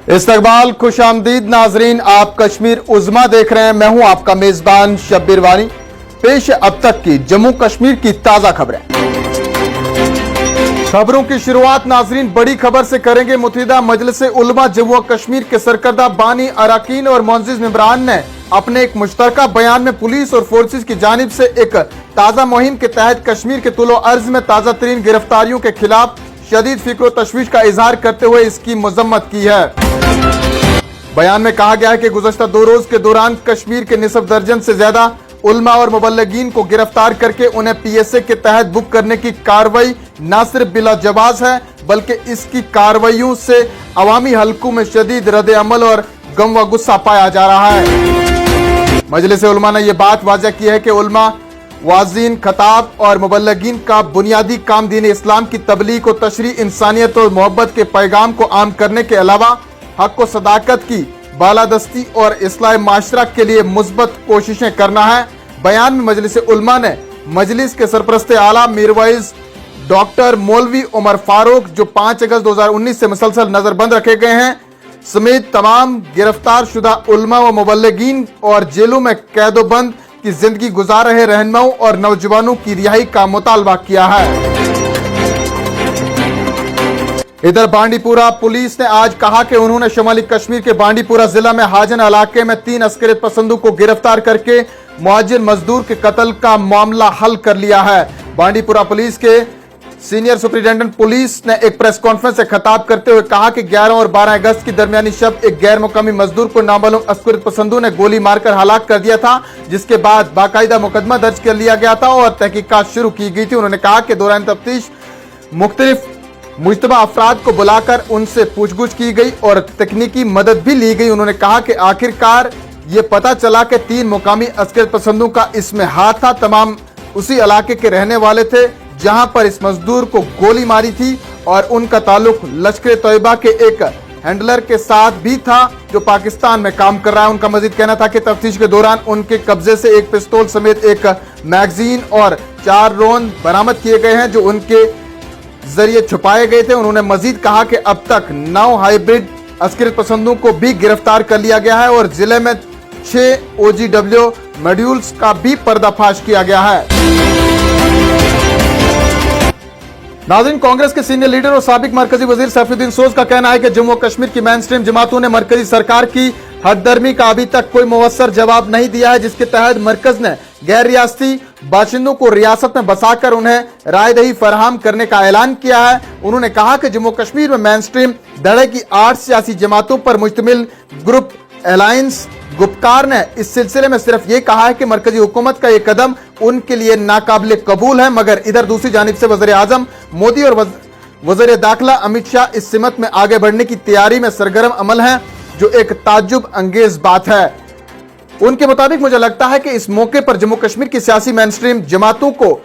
इस्तकबाल खुशामदीद नाजरीन, आप कश्मीर उज़्मा देख रहे हैं। मैं हूं आपका मेजबान शब्बीर वानी। पेश है अब तक की जम्मू कश्मीर की ताजा खबरें। खबरों की शुरुआत नाजरीन बड़ी खबर से करेंगे। मुत्तहिदा मजलिस-ए उलमा जम्मू कश्मीर के सरकर्दा बानी अरकान और मुअज़्ज़िज़ मेंबरान ने अपने एक मुश्तरका बयान में पुलिस और फोर्सेस की जानिब से एक ताजा मुहिम के तहत कश्मीर के तुलो अर्ज में ताजा तरीन गिरफ्तारियों के खिलाफ शदीद फिक्र तशवीश का इजहार करते हुए इसकी मजम्मत की है। बयान में कहा गया है कि गुज़श्ता 2 रोज के दौरान कश्मीर के निसफ दर्जन से ज्यादा उलमा और मुबल्लिगीन को गिरफ्तार करके उन्हें PSA के तहत बुक करने की कार्रवाई न सिर्फ बिला जवाज है, बल्कि इसकी कार्रवाइयों से अवामी हलकों में शदीद रद्द अमल और गम व गुस्सा पाया जा रहा है। मजलिस उलमा ने यह बात वाज़ह की है कि उलमा, वाज़ीन, खताब और मुबल्लिगीन का बुनियादी काम दीन इस्लाम की तबलीग और तशरीह, इंसानियत और मोहब्बत के पैगाम को आम करने के अलावा हक व सदाकत की बालादस्ती और इस्लाह माशरा के लिए मुस्बत कोशिशें करना है। बयान में मजलिस उलमा ने मजलिस के सरपरस्त आला मीरवाइज डॉक्टर मौलवी उमर फारूक, जो 5 अगस्त 2019 से मुसलसल नजरबंद रखे गए हैं, समेत तमाम गिरफ्तार शुदा उलमा व मुबल्लिगीन और जेलों में कैदोबंद की जिंदगी गुजार रहे रहनुमाओं और नौजवानों की रिहाई का मुतालबा किया है। इधर बांडीपुरा पुलिस ने आज कहा कि उन्होंने शुमाली कश्मीर के बांडीपुरा जिला में हाजन इलाके में 3 अस्करियत पसंदों को गिरफ्तार करके मुहाजिर मजदूर के कत्ल का मामला हल कर लिया है। बांडीपुरा पुलिस के सीनियर सुपरिटेंडेंट पुलिस ने एक प्रेस कॉन्फ्रेंस से खिताब करते हुए कहा कि 11 और 12 अगस्त की दरमियानी शब एक गैर मुकामी मजदूर को नामालूम अस्करियत पसंदों ने गोली मारकर हलाक कर दिया था, जिसके बाद बाकायदा मुकदमा दर्ज कर लिया गया था और तहकीकात शुरू की गई थी। उन्होंने कहा कि दौरान तफ्तीश मुख्तलिफ मुश्तबा अफराद को बुलाकर उनसे पूछगछ की गई और तकनीकी मदद भी ली गई। उन्होंने कहा कि आखिरकार ये पता चला कि 3 मुकामी अस्करियत पसंदों का इसमें हाथ था। तमाम उसी इलाके के रहने वाले थे जहां पर इस मजदूर को गोली मारी थी और उनका ताल्लुक लश्कर तैयबा के एक हैंडलर के साथ भी था जो पाकिस्तान में काम कर रहा है। उनका मजीद कहना था कि तफ्तीश के दौरान उनके कब्जे से एक पिस्तौल समेत एक मैगजीन और 4 रोंद बरामद किए गए हैं जो उनके जरिए छुपाए गए थे। उन्होंने मजीद कहा कि अब तक 9 हाइब्रिड अस्करियत पसंदों को भी गिरफ्तार कर लिया गया है और जिले में 6 OGW मॉड्यूल्स का भी पर्दाफाश किया गया है। नाज़रीन, कांग्रेस के सीनियर लीडर और साबिक मरकजी वजीर सैफुद्दीन सोज का कहना है कि जम्मू कश्मीर की मेन स्ट्रीम जमातों ने मरकजी सरकार की हकदर्मी का अभी तक कोई मुवस्सर जवाब नहीं दिया है, जिसके तहत मरकज ने गैर रियासती बाशिंदों को रियासत में बसाकर उन्हें रायदही फराहम करने का ऐलान किया है। उन्होंने कहा कि जम्मू कश्मीर में मेन स्ट्रीम धड़े की 8 सियासी जमातों पर मुश्तमिल ग्रुप अलायंस गुपकार ने इस सिलसिले में सिर्फ ये कहा है कि मरकजी हुकूमत का ये कदम उनके लिए नाकाबिले कबूल है, मगर इधर दूसरी जानिब से वज़ीर आज़म मोदी और वज़ीर दाखिला अमित शाह इस सिमत में आगे बढ़ने की तैयारी में सरगर्म अमल हैं, जो एक ताज्जुब अंगेज बात है। उनके मुताबिक मुझे लगता है कि इस मौके पर जम्मू कश्मीर की सियासी मेनस्ट्रीम जमातों को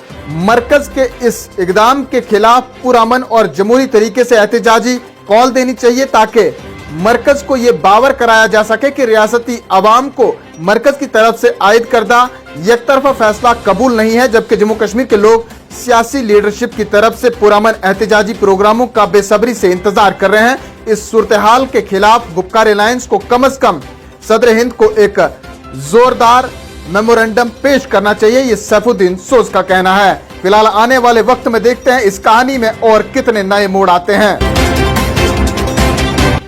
मरकज के इस इकदाम के खिलाफ पुरअमन और जमहूरी तरीके से एहतजाजी कॉल देनी चाहिए, ताकि मरकज को यह बावर कराया जा सके कि रियासती अवाम को मरकज की तरफ से आयद करदा एकतरफा फैसला कबूल नहीं है, जबकि जम्मू कश्मीर के लोग सियासी लीडरशिप की तरफ से पुरअमन एहतजाजी प्रोग्रामों का बेसब्री से इंतजार कर रहे हैं। इस सूरत हाल के खिलाफ गुपकार अलायंस को कम से कम सदर हिंद को एक जोरदार मेमोरेंडम पेश करना चाहिए, ये सैफुद्दीन सोज का कहना है। फिलहाल आने वाले वक्त में देखते हैं इस कहानी में और कितने नए मोड़ आते हैं।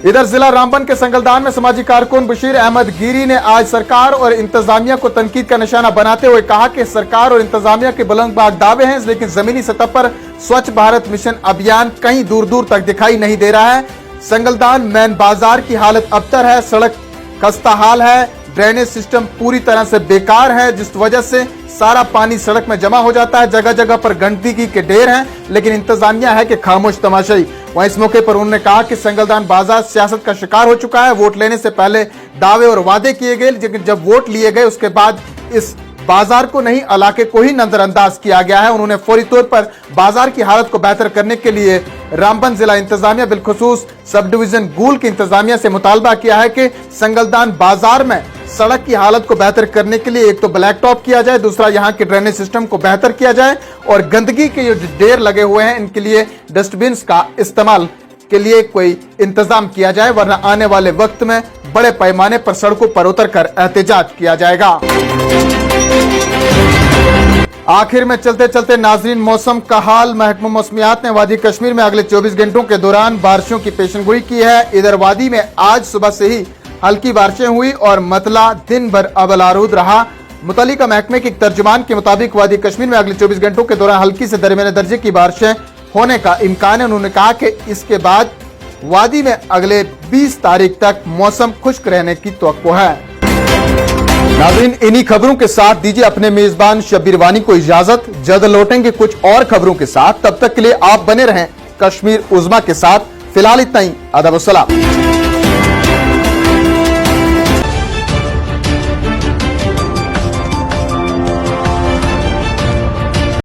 इधर जिला रामबन के संगलदान में समाजी कारकुन बशीर अहमद गिरी ने आज सरकार और इंतजामिया को तनकीद का निशाना बनाते हुए कहा कि सरकार और इंतजामिया के बुलंदबाग दावे हैं, लेकिन जमीनी सतह पर स्वच्छ भारत मिशन अभियान कहीं दूर दूर तक दिखाई नहीं दे रहा है। संगलदान मेन बाजार की हालत अबतर है, सड़क खस्ता हाल है, ड्रेनेज सिस्टम पूरी तरह से बेकार है, जिस वजह से सारा पानी सड़क में जमा हो जाता है। जगह जगह पर गंदगी के ढेर हैं, लेकिन इंतजामिया है कि खामोश तमाशाई। वहीं इस मौके पर उन्होंने कहा कि संगलदान बाजार सियासत का शिकार हो चुका है। वोट लेने से पहले दावे और वादे किए गए, लेकिन जब वोट लिए गए उसके बाद इस बाजार को नहीं, इलाके को ही नजरअंदाज किया गया है। उन्होंने फौरी तौर पर बाजार की हालत को बेहतर करने के लिए रामबन जिला इंतजामिया बिलखुसूस सब डिवीजन गूल की इंतजामिया से मुतालबा किया है कि संगलदान बाजार में सड़क की हालत को बेहतर करने के लिए एक तो ब्लैक टॉप किया जाए, दूसरा यहाँ के ड्रेनेज सिस्टम को बेहतर किया जाए और गंदगी के जो ढेर लगे हुए हैं इनके लिए डस्टबिन का इस्तेमाल के लिए कोई इंतजाम किया जाए, वरना आने वाले वक्त में बड़े पैमाने पर सड़कों पर उतरकर एहतजाज किया जाएगा। आखिर में चलते चलते नाजरीन, मौसम का हाल। महकमा मौसमियात ने वादी कश्मीर में अगले 24 घंटों के दौरान बारिशों की पेशनगोई की है। इधर वादी में आज सुबह से ही हल्की बारिशें हुई और मतला दिन भर अबलारूद रहा। मुतल्लिका महकमे के एक तर्जुमान के मुताबिक वादी कश्मीर में अगले 24 घंटों के दौरान हल्की से दरमियाने दर्जे की बारिशें होने का इम्कान है। उन्होंने कहा कि इसके बाद वादी में अगले 20 तारीख तक मौसम खुश्क रहने की तवक्को है। नाज़रीन, इन्हीं खबरों के साथ दीजिए अपने मेजबान शब्बीर वानी को इजाजत। जल्द लौटेंगे कुछ और खबरों के साथ, तब तक के लिए आप बने रहें कश्मीर उज़्मा के साथ। फिलहाल इतना ही, आदाब अस्सलाम।